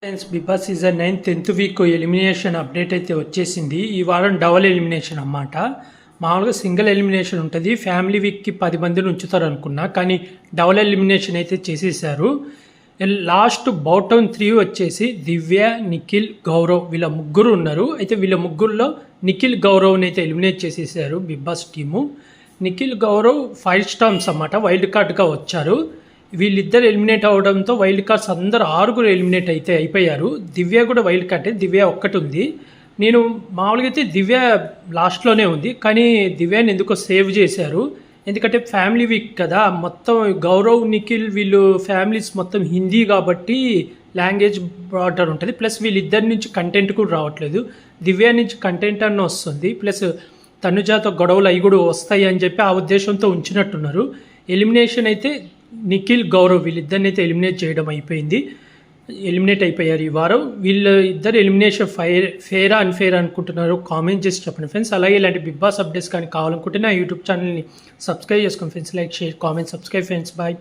Friends big boss season 9 10th week elimination update అయితే వచ్చేసింది. ఈ వారం డబుల్ ఎలిమినేషన్ అన్నమాట. మామూలుగా సింగిల్ ఎలిమినేషన్ ఉంటుంది. ఫ్యామిలీ వీక్కి 10 మందిని ఉంచుతారు అనుకున్నా, కానీ డబుల్ ఎలిమినేషన్ అయితే చేసేసారు. లాస్ట్ బాటమ్ 3 వచ్చేసి దివ్య, నిఖిల్, గౌరవ్ వీళ్ళ ముగ్గురు ఉన్నారు. అయితే వీళ్ళ ముగ్గురులో నిఖిల్, గౌరవ్ని అయితే ఎలిమినేట్ చేసేసారు big boss team. Nikhil, Gaurav 5 stars అన్నమాట, వైల్డ్ కార్డ్గా వచ్చారు. వీళ్ళిద్దరు ఎలిమినేట్ అవడంతో వైల్డ్ కార్డ్స్ అందరూ 6 ఎలిమినేట్ అయితే అయిపోయారు. దివ్య కూడా వైల్డ్ కార్డ్, దివ్య ఒక్కటి ఉంది. నేను మామూలుగా అయితే దివ్య లాస్ట్లోనే ఉంది, కానీ దివ్యాని ఎందుకో సేవ్ చేశారు. ఎందుకంటే ఫ్యామిలీ వీక్ కదా, మొత్తం గౌరవ్, నిఖిల్ వీళ్ళు ఫ్యామిలీస్ మొత్తం హిందీ కాబట్టి లాంగ్వేజ్ బార్డర్ ఉంటుంది. ప్లస్ వీళ్ళిద్దరి నుంచి కంటెంట్ కూడా రావట్లేదు. దివ్య నుంచి కంటెంట్ అన్న వస్తుంది, ప్లస్ తనుజాతో గొడవలు అవి కూడా వస్తాయి అని చెప్పి ఆ ఉద్దేశంతో ఉంచినట్టున్నారు. ఎలిమినేషన్ అయితే నిఖిల్, గౌరవ్ వీళ్ళిద్దరిని అయితే ఎలిమినేట్ చేయడం అయిపోయింది. ఎలిమినేట్ అయిపోయారు ఈ వారం. వీళ్ళు ఇద్దరు ఎలిమినేషన్ ఫేరా అన్ఫేర్ అనుకుంటున్నారు, కామెంట్ చేసి చెప్పండి ఫ్రెండ్స్. అలాగే ఇలాంటి బిగ్ బాస్ అప్డేట్స్ కానీ కావాలనుకుంటే నా యూట్యూబ్ ఛానల్ని సబ్స్క్రైబ్ చేసుకోండి friends. Like, share, comment, subscribe friends. Bye.